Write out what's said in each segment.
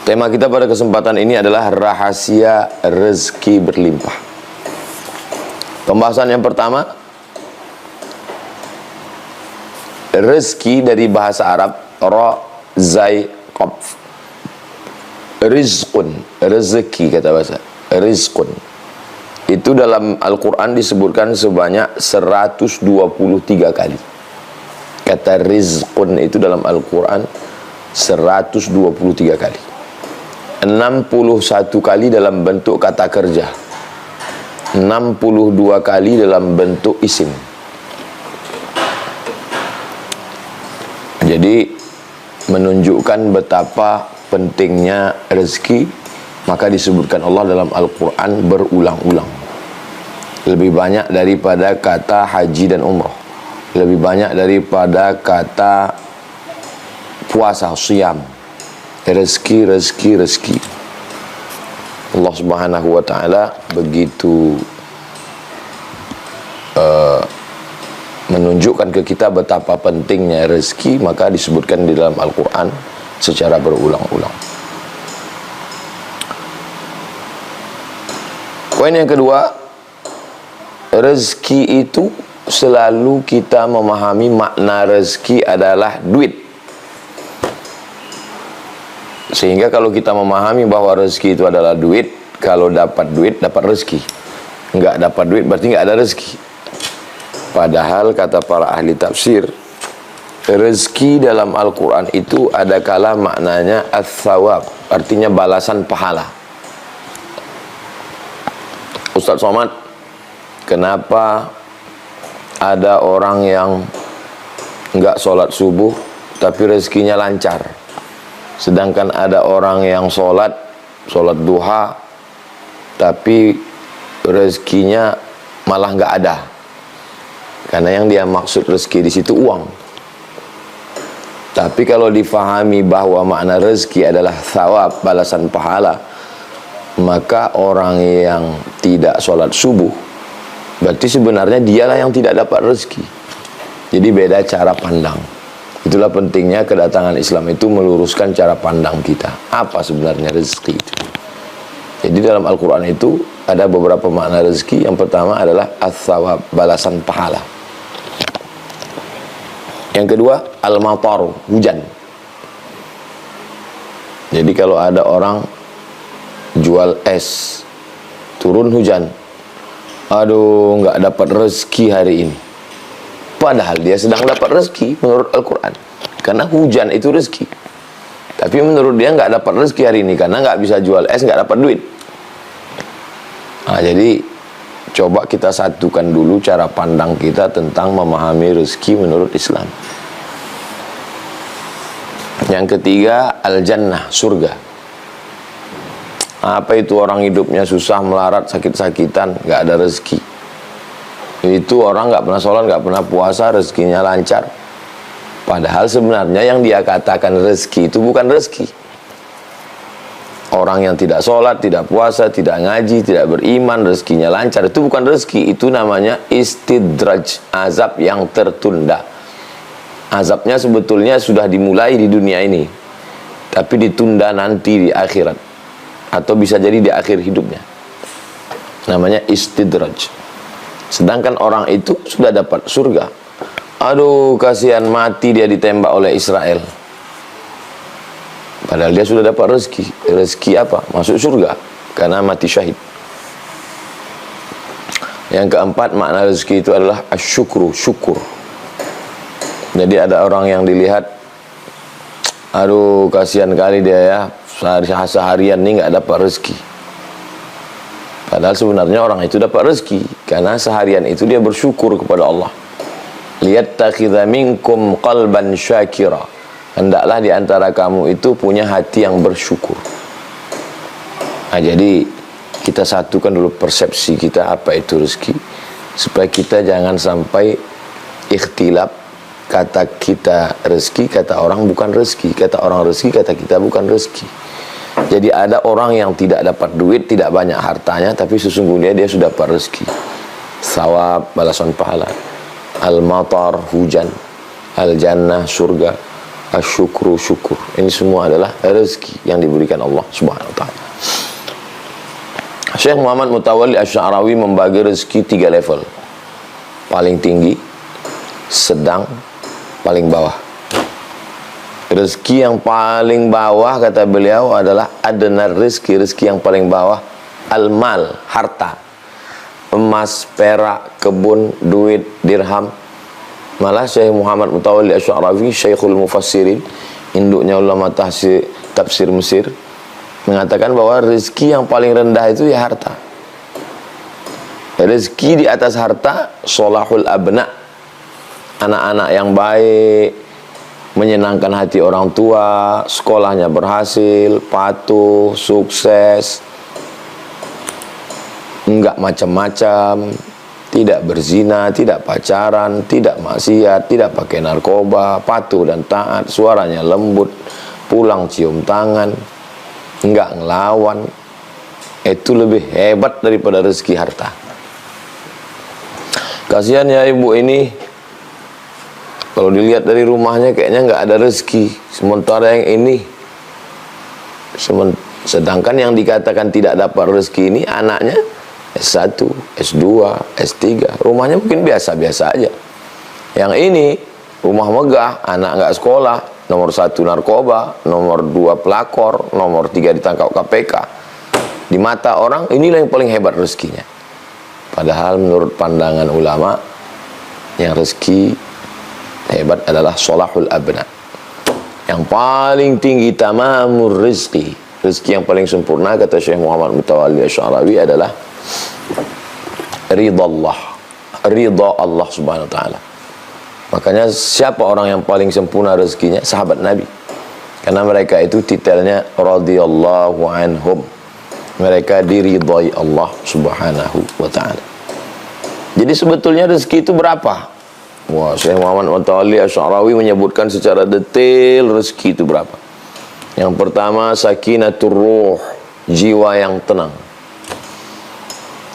Tema kita pada kesempatan ini adalah rahasia rezeki berlimpah. Pembahasan yang pertama, rezeki dari bahasa Arab ra zai qaf. Rizqun, rezeki kata bahasa. Rizqun. Itu dalam Al-Qur'an disebutkan sebanyak 123 kali. Kata rizqun itu dalam Al-Qur'an 123 kali. 61 kali dalam bentuk kata kerja, 62 kali dalam bentuk isim. Jadi menunjukkan betapa pentingnya rezeki, maka disebutkan Allah dalam Al-Quran berulang-ulang. Lebih banyak daripada kata haji dan umrah, lebih banyak daripada kata puasa, siyam. Rezeki, rezeki, rezeki. Allah Subhanahu wa ta'ala begitu menunjukkan ke kita betapa pentingnya rezeki, maka disebutkan di dalam Al-Quran secara berulang-ulang. Poin yang kedua, rezeki itu selalu kita memahami makna rezeki adalah duit. Sehingga kalau kita memahami bahwa rezeki itu adalah duit, kalau dapat duit, dapat rezeki. Enggak dapat duit berarti enggak ada rezeki. Padahal kata para ahli tafsir, rezeki dalam Al-Quran itu ada kala maknanya ats-tsawab, artinya balasan pahala. Ustaz Somad, kenapa ada orang yang enggak sholat subuh tapi rezekinya lancar? Sedangkan ada orang yang sholat duha tapi rezekinya malah nggak ada. Karena yang dia maksud rezeki di situ uang. Tapi kalau difahami bahwa makna rezeki adalah thawab, balasan pahala, maka orang yang tidak sholat subuh berarti sebenarnya dialah yang tidak dapat rezeki. Jadi beda cara pandang. Itulah pentingnya kedatangan Islam itu meluruskan cara pandang kita. Apa sebenarnya rezeki itu? Jadi dalam Al-Quran itu ada beberapa makna rezeki. Yang pertama adalah ats-tsawab, balasan pahala. Yang kedua, al-matar, hujan. Jadi kalau ada orang jual es, turun hujan, aduh nggak dapat rezeki hari ini. Padahal dia sedang dapat rezeki menurut Al-Quran, karena hujan itu rezeki. Tapi menurut dia nggak dapat rezeki hari ini karena nggak bisa jual es, nggak dapat duit. Nah, jadi coba kita satukan dulu cara pandang kita tentang memahami rezeki menurut Islam. Yang ketiga, al-jannah, surga. Apa itu orang hidupnya susah, melarat, sakit-sakitan, nggak ada rezeki? Itu orang nggak pernah sholat, nggak pernah puasa, rezekinya lancar. Padahal sebenarnya yang dia katakan rezeki itu bukan rezeki. Orang yang tidak sholat, tidak puasa, tidak ngaji, tidak beriman, rezekinya lancar, itu bukan rezeki. Itu namanya istidraj, azab yang tertunda. Azabnya sebetulnya sudah dimulai di dunia ini, tapi ditunda nanti di akhirat, atau bisa jadi di akhir hidupnya. Namanya istidraj. Sedangkan orang itu sudah dapat surga. Aduh, kasihan, mati dia ditembak oleh Israel. Padahal dia sudah dapat rezeki. Rezeki apa? Masuk surga karena mati syahid. Yang keempat, makna rezeki itu adalah asyukru, syukur. Jadi ada orang yang dilihat, aduh kasihan kali dia ya, seharian ini nggak dapat rezeki. Padahal sebenarnya orang itu dapat rezeki karena seharian itu dia bersyukur kepada Allah. Liyattakhidha minkum qalban syakira. Hendaklah di antara kamu itu punya hati yang bersyukur. Nah, jadi kita satukan dulu persepsi kita apa itu rezeki, supaya kita jangan sampai ikhtilaf. Kata kita rezeki, kata orang bukan rezeki. Kata orang rezeki, kata kita bukan rezeki. Jadi ada orang yang tidak dapat duit, tidak banyak hartanya, tapi sesungguhnya dia sudah dapat rezeki. Thawab, balasan pahala. Al-matar, hujan. Al-jannah, surga. asyukru, syukur. Ini semua adalah rezeki yang diberikan Allah Subhanahu wa taala. Syekh Muhammad Mutawalli Asy-Sya'rawi membagi rezeki 3 level. Paling tinggi, sedang, paling bawah. Rezeki yang paling bawah kata beliau adalah adnar rezeki, rezeki yang paling bawah al-mal, harta. Emas, perak, kebun, duit, dirham. Malah Syekh Muhammad Mutawalli Asy-Sya'rawi, Syekhul Mufassirin, induknya ulama tafsir Mesir, mengatakan bahwa rezeki yang paling rendah itu ya harta. Rezeki di atas harta sholahul abna, anak-anak yang baik, menyenangkan hati orang tua, sekolahnya berhasil, patuh, sukses, enggak macam-macam, tidak berzina, tidak pacaran, tidak maksiat, tidak pakai narkoba, patuh dan taat, suaranya lembut, pulang cium tangan, enggak ngelawan. Itu lebih hebat daripada rezeki harta. Kasihan ya ibu ini, kalau dilihat dari rumahnya kayaknya enggak ada rezeki. Sementara yang ini, sedangkan yang dikatakan tidak dapat rezeki ini anaknya S1, S2, S3, rumahnya mungkin biasa-biasa aja. Yang ini rumah megah, anak nggak sekolah, nomor 1 narkoba, nomor 2 pelakor, nomor 3 ditangkap KPK. Di mata orang inilah yang paling hebat rezekinya. Padahal menurut pandangan ulama, yang rezeki hebat adalah sholahul abna. Yang paling tinggi tamamur rizki, rezeki yang paling sempurna kata Syekh Muhammad Mutawalli Asy-Sya'rawi adalah ridha Allah, ridha Allah Subhanahu wa taala. Makanya siapa orang yang paling sempurna rezekinya? Sahabat Nabi. Karena mereka itu titelnya radhiyallahu anhum. Mereka diridhai Allah Subhanahu wa taala. Jadi sebetulnya rezeki itu berapa? Wah, Syekh Muhammad Mutawalli Asy-Sya'rawi menyebutkan secara detail rezeki itu berapa. Yang pertama sakinatur ruh, jiwa yang tenang.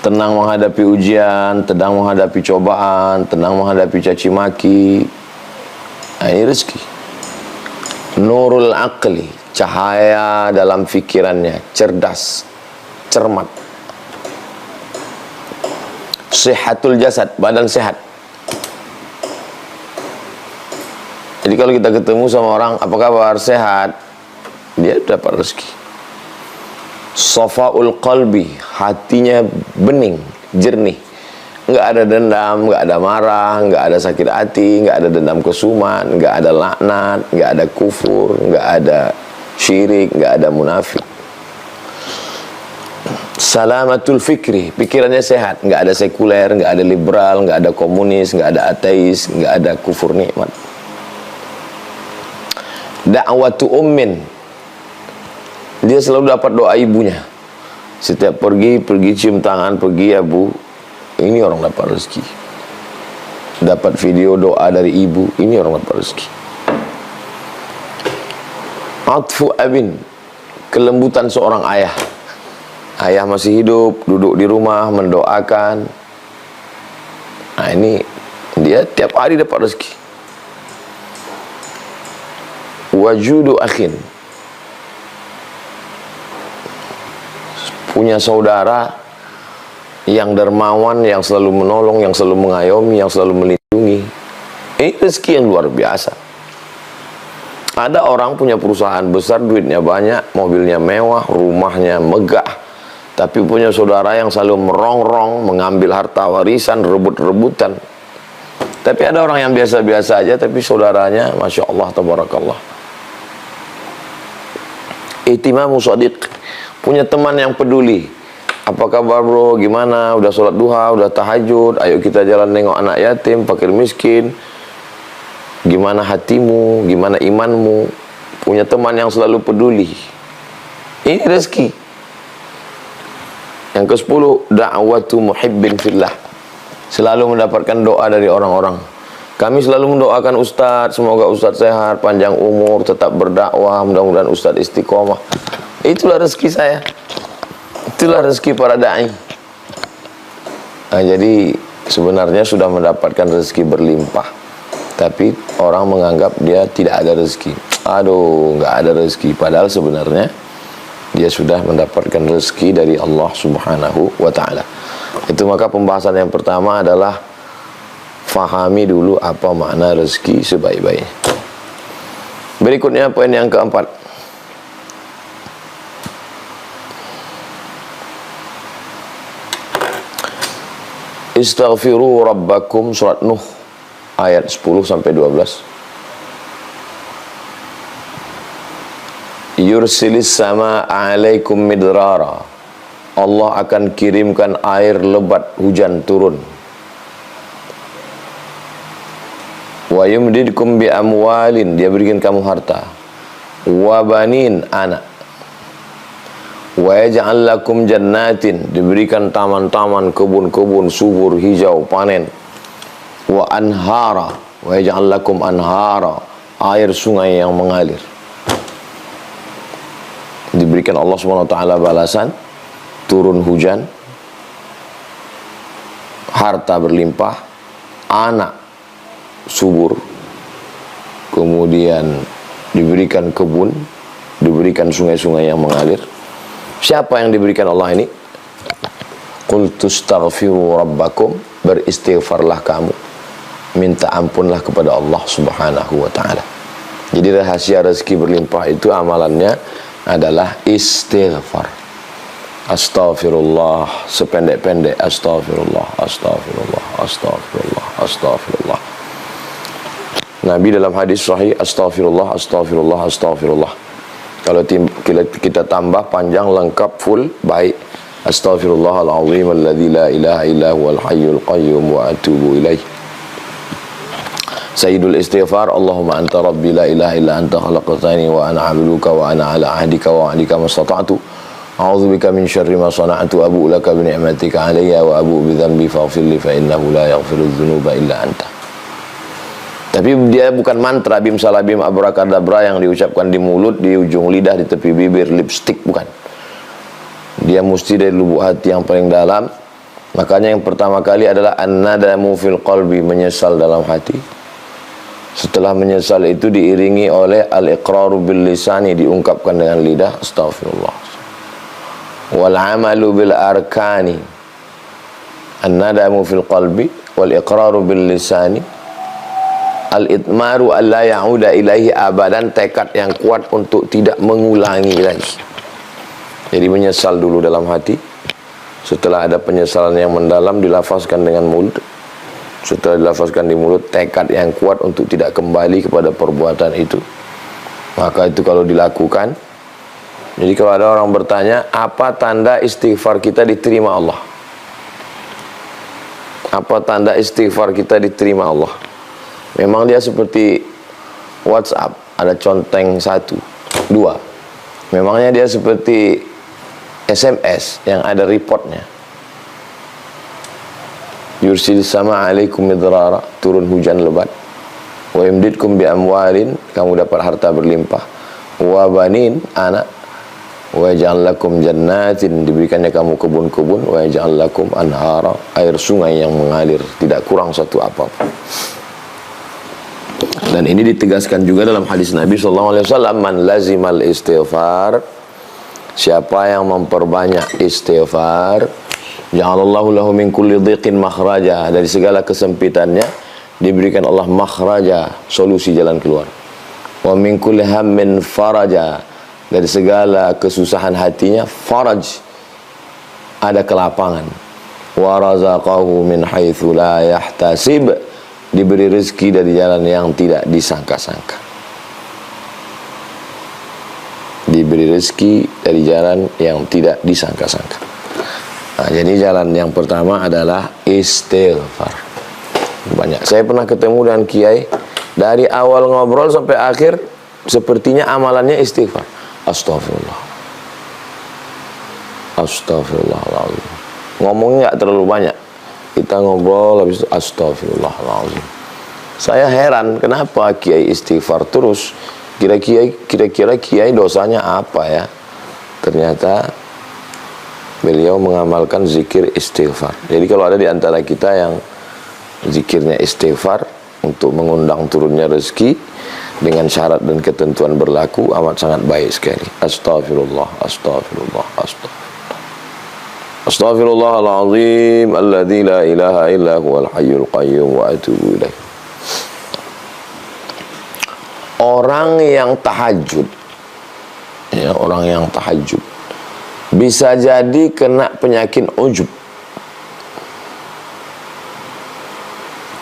Tenang menghadapi ujian, tenang menghadapi cobaan, tenang menghadapi caci maki. Nah, ini rezeki. Nurul aqli, cahaya dalam fikirannya, cerdas, cermat. Sehatul jasad, badan sehat. Jadi kalau kita ketemu sama orang, apa kabar, sehat, dia dapat rezeki. Safaul qalbi, hatinya bening, jernih, nggak ada dendam, nggak ada marah, nggak ada sakit hati, nggak ada dendam kesumat, nggak ada laknat, nggak ada kufur, nggak ada syirik, nggak ada munafik. Salamatul fikri, pikirannya sehat, nggak ada sekuler, nggak ada liberal, nggak ada komunis, nggak ada ateis, nggak ada kufur nikmat. Da'watu ummin, dia selalu dapat doa ibunya. Setiap pergi cium tangan, pergi ya bu, ini orang dapat rezeki. Dapat video doa dari ibu, ini orang dapat rezeki. Atfu abin, kelembutan seorang ayah. Ayah masih hidup, duduk di rumah, mendoakan. Nah ini, dia tiap hari dapat rezeki. Wajudu akhin, punya saudara yang dermawan, yang selalu menolong, yang selalu mengayomi, yang selalu melindungi. Ini rezeki yang luar biasa. Ada orang punya perusahaan besar, duitnya banyak, mobilnya mewah, rumahnya megah, tapi punya saudara yang selalu merongrong, mengambil harta warisan, rebut-rebutan. Tapi ada orang yang biasa-biasa aja, tapi saudaranya Masya Allah, Tabarakallah. Ihtimamu shadiq, punya teman yang peduli. Apa kabar bro, gimana, udah sholat duha, udah tahajud, ayo kita jalan nengok anak yatim, fakir miskin. Gimana hatimu, gimana imanmu. Punya teman yang selalu peduli. Ini rezeki. Yang ke-10, da'watu muhibbin fillah, selalu mendapatkan doa dari orang-orang. Kami selalu mendoakan Ustadz, semoga Ustadz sehat, panjang umur, tetap berdakwah, mudah-mudahan Ustadz istiqomah. Itulah rezeki saya. Itulah rezeki para da'i. Nah, jadi sebenarnya sudah mendapatkan rezeki berlimpah. tapi orang menganggap dia tidak ada rezeki. Aduh, nggak ada rezeki. Padahal sebenarnya dia sudah mendapatkan rezeki dari Allah Subhanahu wa ta'ala. Itu maka pembahasan yang pertama adalah fahami dulu apa makna rezeki sebaik-baiknya. Berikutnya poin yang keempat. Istaghfiru rabbakum, surat Nuh ayat 10 sampai 12. Yursilis sama alaikum midrara. Allah akan kirimkan air lebat, hujan turun. Wa yumdidkum bi amwalin, dia berikan kamu harta. Wa banin, anak. Wa yaj'al lakum jannatin, diberikan taman-taman, kebun-kebun subur, hijau, panen. Wa anhara, wa yaj'al lakum anhara, air sungai yang mengalir. Diberikan Allah Subhanahu wa taala balasan, turun hujan, harta berlimpah, anak subur, kemudian diberikan kebun, diberikan sungai-sungai yang mengalir. Siapa yang diberikan Allah ini? Qul tustaghfiru rabbakum, beristighfarlah kamu, minta ampunlah kepada Allah Subhanahu wa ta'ala. Jadi rahasia rezeki berlimpah itu amalannya adalah istighfar. Astaghfirullah, sependek-pendek astaghfirullah, astaghfirullah, astaghfirullah, astaghfirullah. Nabi dalam hadis sahih, astaghfirullah, astaghfirullah, astaghfirullah. Kalau kita tambah panjang, lengkap, full, baik. Astaghfirullahaladzim alladzi la ilaha illa huwal hayyul qayyum wa atubu ilaih. Sayyidul istighfar, Allahumma anta rabbi la ilaha illa anta khalaqtani wa ana 'abduka wa ana 'ala ahdika wa wa'dika mastata'tu. A'udzubika min syarri ma sana'tu, abu'u laka bi ni'matika 'alayya wa abu'u bi dhanbi faghfir li fa innahu la yaghfiru dzunuba illa anta. Tapi dia bukan mantra bim salabim abrakadabra yang diucapkan di mulut, di ujung lidah, di tepi bibir, lipstick, bukan. Dia mesti dari lubuk hati yang paling dalam. Makanya yang pertama kali adalah an-nadamu fil qalbi, menyesal dalam hati. Setelah menyesal itu diiringi oleh al-iqraru bil lisani, diungkapkan dengan lidah, astaghfirullah. Wal amalu bil arkani, an-nadamu fil qalbi wal iqraru bil lisani. Al-itmaru alla ya'uda ilaihi abadan, tekad yang kuat untuk tidak mengulangi lagi. Jadi menyesal dulu dalam hati. Setelah ada penyesalan yang mendalam, dilafazkan dengan mulut. Setelah dilafazkan di mulut, tekad yang kuat untuk tidak kembali kepada perbuatan itu. Maka itu kalau dilakukan. Jadi kalau ada orang bertanya, apa tanda istighfar kita diterima Allah? Apa tanda istighfar kita diterima Allah? Memang dia seperti WhatsApp, ada conteng 1, 2. Memangnya dia seperti SMS yang ada reportnya. Yursil sama alaikum midrara, turun hujan lebat. Wa yumdidkum bi amwalin, kamu dapat harta berlimpah. Wa banin, anak. Wa yaj'al lakum jannatin, diberikannya kamu kebun-kebun. Wa yaj'al lakum anhara, air sungai yang mengalir, tidak kurang satu apapun. Dan ini ditegaskan juga dalam hadis Nabi SAW, man lazimal istighfar, siapa yang memperbanyak istighfar, ja'alallahu lahu min kulli dhiqin makhraja, dari segala kesempitannya diberikan Allah makhraja, solusi jalan keluar. Wa min kulli hammin faraja, dari segala kesusahan hatinya faraj, ada kelapangan. Wa razaqahu min haitsu la yahtasib, diberi rezeki dari jalan yang tidak disangka-sangka. Diberi rezeki dari jalan yang tidak disangka-sangka. Nah, jadi jalan yang pertama adalah istighfar. Banyak. Saya pernah ketemu dengan kiai, dari awal ngobrol sampai akhir sepertinya amalannya istighfar. Astagfirullah. Astagfirullahaladzim. Ngomongnya nggak terlalu banyak. Kita ngobrol habis itu astagfirullahaladzim. Saya heran kenapa kiai istighfar terus. Kira-kira kiai dosanya apa ya? Ternyata beliau mengamalkan zikir istighfar. Jadi kalau ada di antara kita yang zikirnya istighfar, untuk mengundang turunnya rezeki dengan syarat dan ketentuan berlaku amat sangat baik sekali. Astaghfirullah, astaghfirullah, astaghfirullah. Astaghfirullahaladzim alladzi la ilaha illa huwal hayyul qayyum wa atubu ilaih. Orang yang tahajud, ya, orang yang tahajud bisa jadi kena penyakit ujub.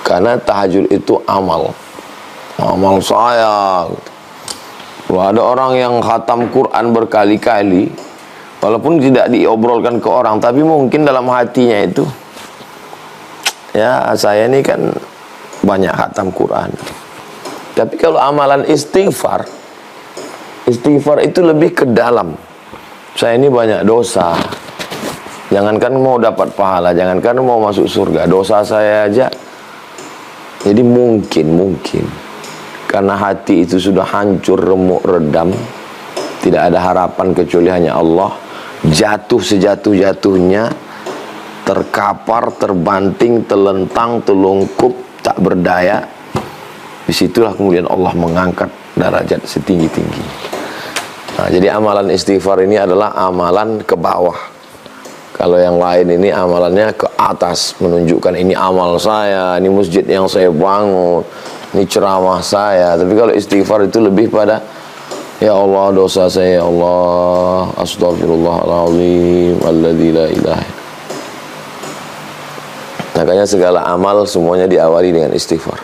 Karena tahajud itu amal saya gitu. Kalau ada orang yang khatam Quran berkali-kali, walaupun tidak diobrolkan ke orang, tapi mungkin dalam hatinya itu, ya saya ini kan banyak khatam Quran. Tapi kalau amalan istighfar itu lebih ke dalam. Saya ini banyak dosa. Jangankan mau dapat pahala, jangankan mau masuk surga, dosa saya aja. Jadi mungkin karena hati itu sudah hancur, remuk, redam, tidak ada harapan kecuali hanya Allah, jatuh sejatuh-jatuhnya, terkapar, terbanting, telentang, telungkup, tak berdaya. Disitulah kemudian Allah mengangkat derajat setinggi-tinggi. Nah, jadi amalan istighfar ini adalah amalan ke bawah. Kalau yang lain ini amalannya ke atas, menunjukkan ini amal saya, ini masjid yang saya bangun, ini ceramah saya. Tapi kalau istighfar itu lebih pada, ya Allah dosa saya, ya Allah, astaghfirullahaladzim alladzi la ilaha. Makanya segala amal semuanya diawali dengan istighfar.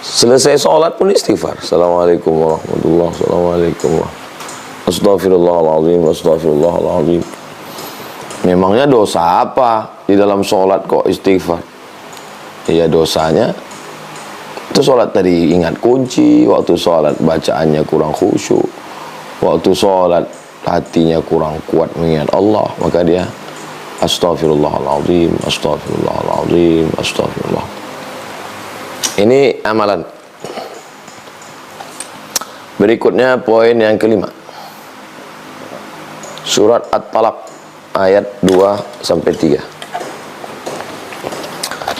Selesai sholat pun istighfar. Assalamualaikum warahmatullahi wabarakatuh. Assalamualaikum warahmatullahi. Astaghfirullahaladzim, astaghfirullahaladzim. Memangnya dosa apa di dalam sholat kok istighfar? Ya dosanya itu sholat tadi ingat kunci, waktu sholat bacaannya kurang khusyuk, waktu sholat hatinya kurang kuat mengingat Allah, maka dia astaghfirullahaladzim, astaghfirullahaladzim, astaghfirullah. Ini amalan. Berikutnya poin yang kelima, surat At-Talaq ayat 2-3.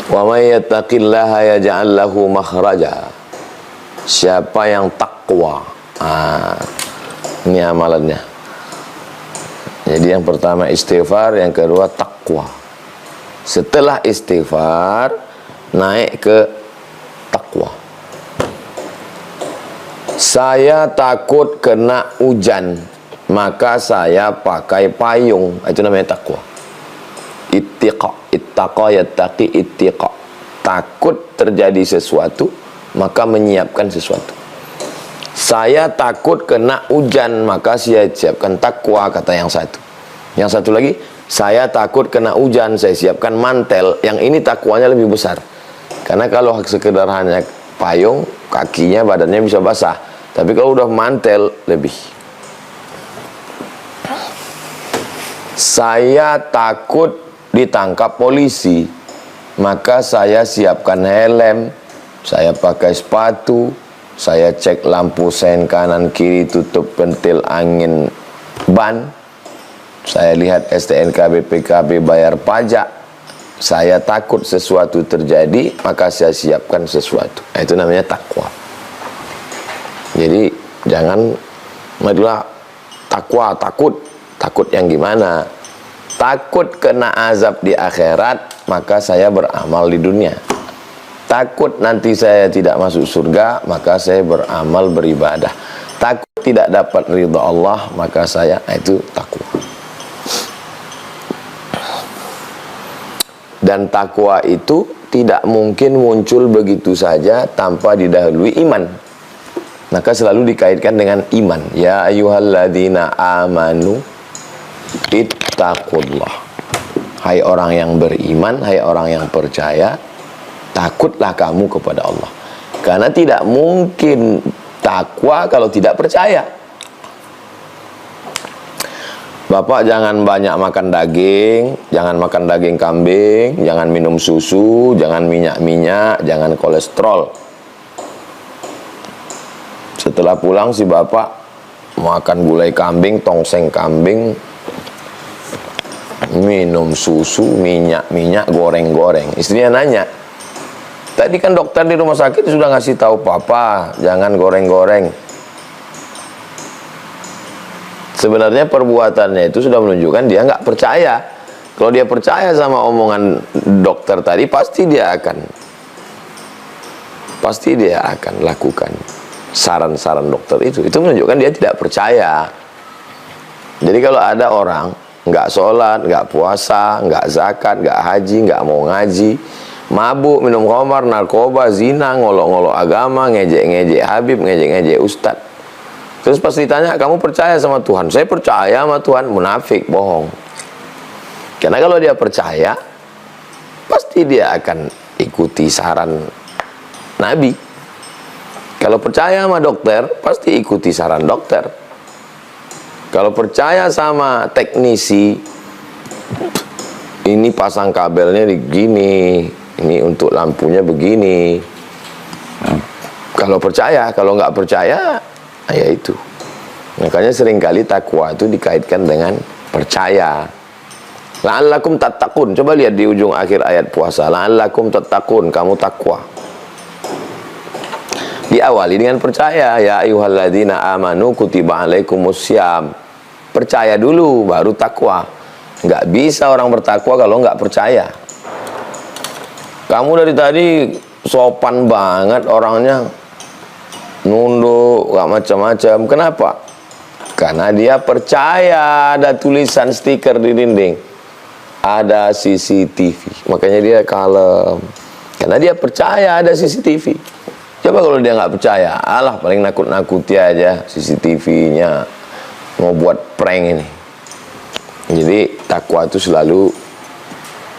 Wa may yattaqillaha yaj'al lahu makhraja. Siapa yang takwa. Ini amalannya. Jadi yang pertama istighfar, yang kedua takwa. Setelah istighfar naik ke takwa. Saya takut kena hujan, maka saya pakai payung. Itu namanya takwa. Ittiqa, ittaqa yattaqi, ittiqa. Takut terjadi sesuatu, maka menyiapkan sesuatu. Saya takut kena hujan, maka saya siapkan takwa, kata yang satu. Yang satu lagi, saya takut kena hujan, saya siapkan mantel. Yang ini takwanya lebih besar. Karena kalau sekedar hanya payung, kakinya, badannya bisa basah. Tapi kalau udah mantel, lebih. Saya takut ditangkap polisi, maka saya siapkan helm, saya pakai sepatu, saya cek lampu sen kanan kiri, tutup pentil angin ban, saya lihat STNK BPKB, bayar pajak. Saya takut sesuatu terjadi, maka saya siapkan sesuatu. Itu namanya takwa. Jadi jangan adalah takwa, takut yang gimana? Takut kena azab di akhirat, maka saya beramal di dunia. Takut nanti saya tidak masuk surga, maka saya beramal beribadah. Takut tidak dapat ridha Allah, maka saya, itu takwa. Dan takwa itu tidak mungkin muncul begitu saja tanpa didahului iman. Maka selalu dikaitkan dengan iman. Ya ayyuhalladzina amanu ittaqullah. Hai orang yang beriman, hai orang yang percaya, takutlah kamu kepada Allah. Karena tidak mungkin takwa kalau tidak percaya. Bapak jangan banyak makan daging, jangan makan daging kambing, jangan minum susu, jangan minyak-minyak, jangan kolesterol. Setelah pulang si bapak makan gulai kambing, tongseng kambing, minum susu, minyak-minyak, goreng-goreng. Istrinya nanya, Tadi kan dokter di rumah sakit sudah ngasih tahu papa, jangan goreng-goreng. Sebenarnya perbuatannya itu sudah menunjukkan dia nggak percaya. Kalau dia percaya sama omongan dokter tadi, pasti dia akan lakukan saran-saran dokter itu. Itu menunjukkan dia tidak percaya. Jadi kalau ada orang nggak sholat, nggak puasa, nggak zakat, nggak haji, nggak mau ngaji, mabuk, minum khamar, narkoba, zina, ngolok-ngolok agama, ngejek-ngejek Habib, ngejek-ngejek Ustadz. Terus pas ditanya, kamu percaya sama Tuhan? Saya percaya sama Tuhan. Munafik, bohong. Karena kalau dia percaya, pasti dia akan ikuti saran Nabi. Kalau percaya sama dokter, pasti ikuti saran dokter. Kalau percaya sama teknisi, ini pasang kabelnya begini, ini untuk lampunya begini. Kalau percaya, kalau nggak percaya, ya itu. Makanya seringkali takwa itu dikaitkan dengan percaya. La'allakum tattaqun. Coba lihat di ujung akhir ayat puasa. La'allakum tattaqun, kamu takwa. Diawali dengan percaya. Ya ayyuhalladzina amanu kutiba alaikumussyam. Percaya dulu baru takwa. Nggak bisa orang bertakwa kalau nggak percaya. Kamu dari tadi sopan banget orangnya, nunduk, nggak macam-macam. Kenapa? Karena dia percaya ada tulisan stiker di dinding, ada CCTV. Makanya dia kalem. Karena dia percaya ada CCTV. Coba kalau dia nggak percaya, alah paling nakut-nakuti aja CCTV-nya, mau buat prank ini. Jadi takwa itu selalu,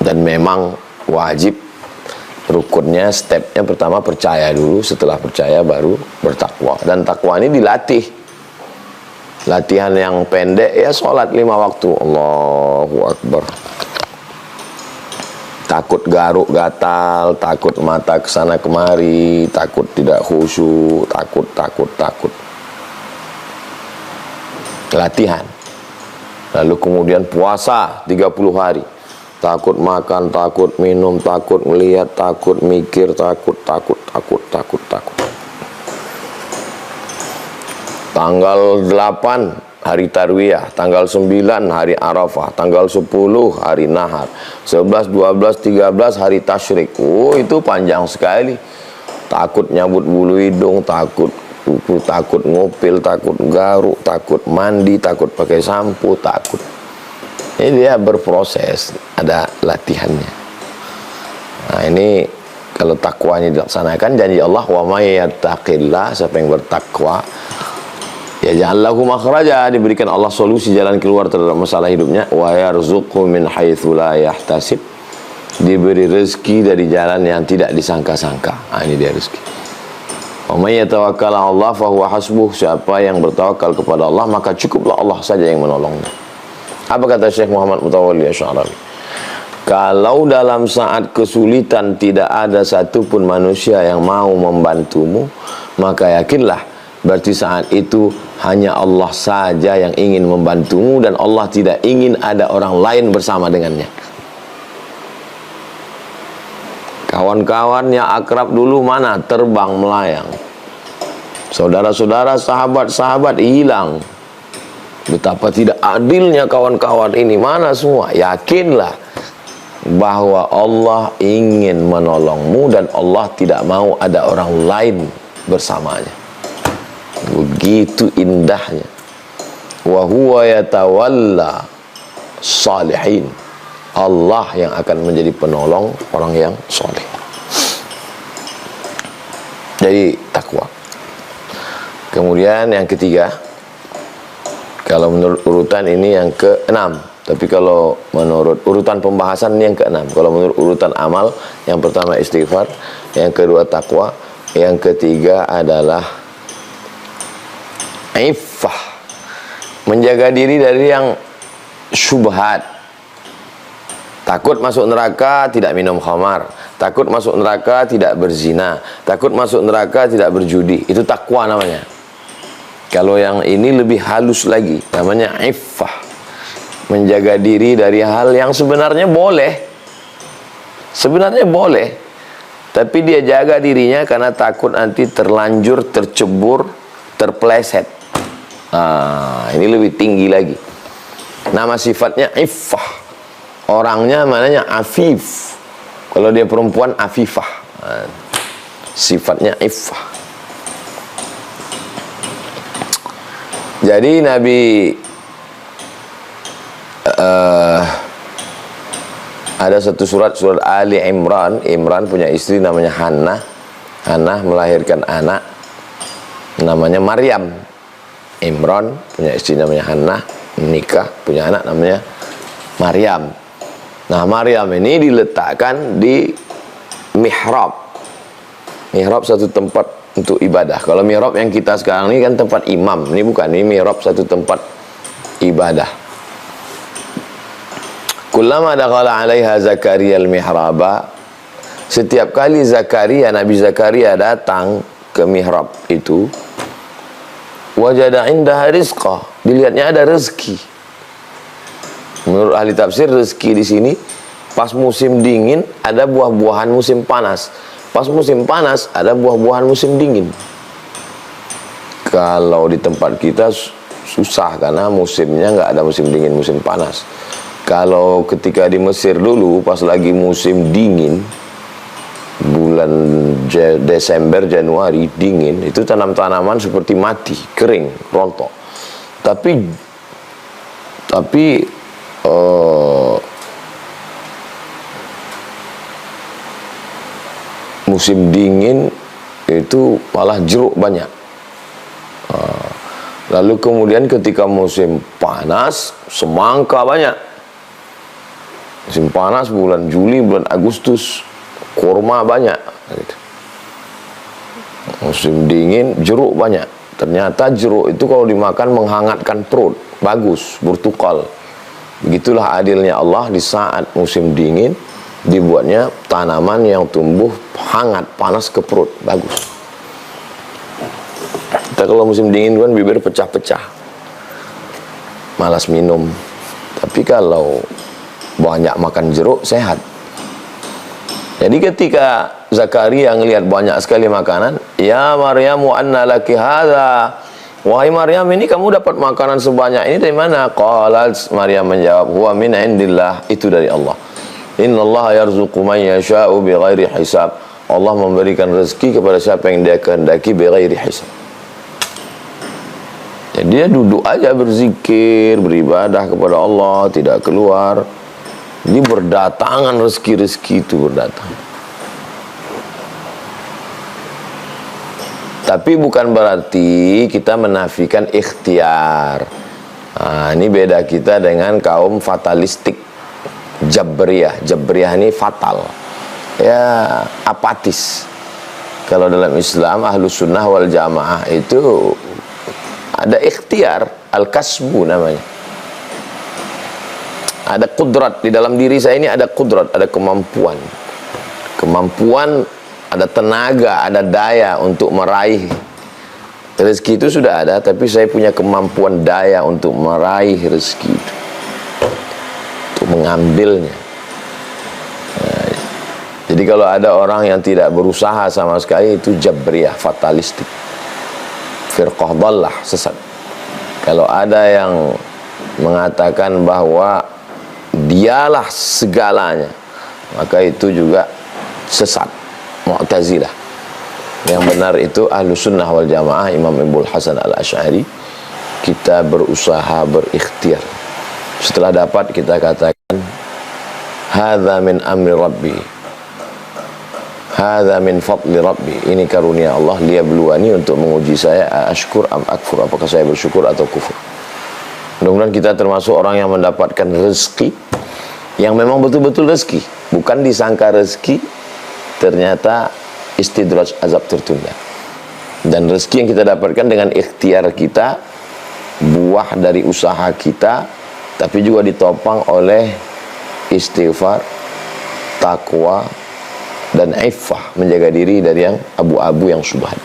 dan memang wajib, rukunnya, stepnya pertama percaya dulu, setelah percaya baru bertakwa. Dan takwa ini dilatih. Latihan yang pendek ya sholat 5 waktu. Allahu Akbar. Takut garuk gatal, takut mata kesana kemari, takut tidak khusyuk, takut. Latihan. Lalu kemudian puasa 30 hari. Takut makan, takut minum, takut melihat, takut mikir, takut. Tanggal 8 hari Tarwiyah, tanggal 9 hari Arafah, tanggal 10 hari Nahar, 11, 12, 13 hari Tasyrik. Oh, itu panjang sekali. Takut nyabut bulu hidung, takut ngupil, takut garuk, takut mandi, takut pakai sampo, takut. Ini dia berproses, ada latihannya. Nah, ini kalau takwanya dilaksanakan, janji Allah, wa may yattaqillah, siapa yang bertakwa, ya ja'allahu makhraja, diberikan Allah solusi jalan keluar terhadap masalah hidupnya. Wa yarzuqhu min haitsu la yahtasib, diberi rezeki dari jalan yang tidak disangka-sangka. Nah, ini dia rezeki. Wa may yatawakkal 'ala Allah fa huwa hasbuh, siapa yang bertawakal kepada Allah maka cukuplah Allah saja yang menolongnya. Apa kata Syekh Muhammad Mutawalli Asy'ari? Kalau dalam saat kesulitan tidak ada satupun manusia yang mau membantumu, maka yakinlah berarti saat itu hanya Allah saja yang ingin membantumu, dan Allah tidak ingin ada orang lain bersama dengannya. Kawan-kawan yang akrab dulu mana? Terbang melayang. Saudara-saudara, sahabat-sahabat hilang. Betapa tidak adilnya kawan-kawan ini, mana semua? Yakinlah bahwa Allah ingin menolongmu dan Allah tidak mau ada orang lain bersamanya. Begitu indahnya. Wa huwa yatawalla salihin. Allah yang akan menjadi penolong orang yang soleh. Jadi takwa. Kemudian yang ketiga, kalau menurut urutan ini yang ke-6, tapi kalau menurut urutan pembahasan ini yang ke-6. Kalau menurut urutan amal, yang pertama istighfar, yang kedua takwa, yang ketiga adalah iffah, menjaga diri dari yang syubhat. Takut masuk neraka tidak minum khamar, takut masuk neraka tidak berzina, takut masuk neraka tidak berjudi. Itu takwa namanya. Kalau yang ini lebih halus lagi, namanya iffah, menjaga diri dari hal yang sebenarnya boleh, Tapi dia jaga dirinya karena takut nanti terlanjur, tercebur, terpeleset. Nah, ini lebih tinggi lagi. Nama sifatnya iffah. Orangnya mananya afif. Kalau dia perempuan afifah. Nah, sifatnya iffah. Jadi Nabi ada satu surat Ali Imran. Imran punya istri namanya Hannah. Hannah melahirkan anak namanya Maryam. Imran punya istri namanya Hannah, menikah, punya anak namanya Maryam. Nah, Maryam ini diletakkan di mihrab. Mihrab satu tempat untuk ibadah. Kalau mihrab yang kita sekarang ini kan tempat imam. Ini bukan, ini mihrab satu tempat ibadah. Kullama dakhala 'alaiha Zakaria al-mihraba, setiap kali Nabi Zakaria datang ke mihrab itu, wajada indaha rizqa, dilihatnya ada rezeki. Menurut ahli tafsir, rezeki di sini pas musim dingin ada buah-buahan musim panas, pas musim panas ada buah-buahan musim dingin. Kalau di tempat kita susah karena musimnya nggak ada musim dingin, musim panas. Kalau ketika di Mesir dulu pas lagi musim dingin, bulan Desember, Januari, dingin, itu tanam-tanaman seperti mati, kering, rontok. Tapi musim dingin itu malah jeruk banyak. Lalu kemudian ketika musim panas, semangka banyak. Musim panas bulan Juli, bulan Agustus, kurma banyak. Musim dingin, jeruk banyak. Ternyata jeruk itu kalau dimakan menghangatkan perut, bagus, bertukal. Begitulah adilnya Allah, di saat musim dingin dibuatnya tanaman yang tumbuh hangat, panas ke perut, bagus. Kita kalau musim dingin kan bibir pecah-pecah, malas minum. Tapi kalau banyak makan jeruk, sehat. Jadi ketika Zakaria ngelihat banyak sekali makanan, ya Maryamu anna laki hadza, wahai Maryam, ini kamu dapat makanan sebanyak ini dari mana? Qalat, Maryam menjawab, huwa min indillah, itu dari Allah. Innallaha yarzuqu man yasha'u bighairi hisab. Allah memberikan rezeki kepada siapa yang Dia kehendaki bighairi hisab. Jadi dia duduk aja berzikir, beribadah kepada Allah, tidak keluar. Ini berdatangan rezeki-rezeki itu berdatang. Tapi bukan berarti kita menafikan ikhtiar. Nah, ini beda kita dengan kaum fatalistik, Jabriyah. Jabriyah ini fatal, ya apatis. Kalau dalam Islam Ahlus Sunnah wal Jamaah itu ada ikhtiar, al-kasbu namanya. Ada kudrat di dalam diri saya ini, ada kudrat, ada kemampuan. Kemampuan, ada tenaga, ada daya untuk meraih rezeki itu sudah ada, tapi saya punya kemampuan daya untuk meraih rezeki itu, untuk mengambilnya. Nah, jadi kalau ada orang yang tidak berusaha sama sekali, itu Jabriyah, fatalistik, firqah dhallah, sesat. Kalau ada yang mengatakan bahwa dialah segalanya, maka itu juga sesat, Mu'tazilah. Yang benar itu Ahlus Sunnah wal Jamaah, Imam Ibnu Hasan al-Asy'ari. Kita berusaha, berikhtiar. Setelah dapat kita katakan, hadza min amri rabbi, hadza min fadli rabbi. Ini karunia Allah, liyabluwani, untuk menguji saya, ashkur am akfur, apakah saya bersyukur atau kufur. Mudah-mudahan kita termasuk orang yang mendapatkan rezeki yang memang betul-betul rezeki, bukan disangka rezeki, ternyata istidraj, azab tertunda. Dan rezeki yang kita dapatkan dengan ikhtiar kita, buah dari usaha kita, tapi juga ditopang oleh istighfar, takwa, dan iffah, menjaga diri dari yang abu-abu, yang syubhat.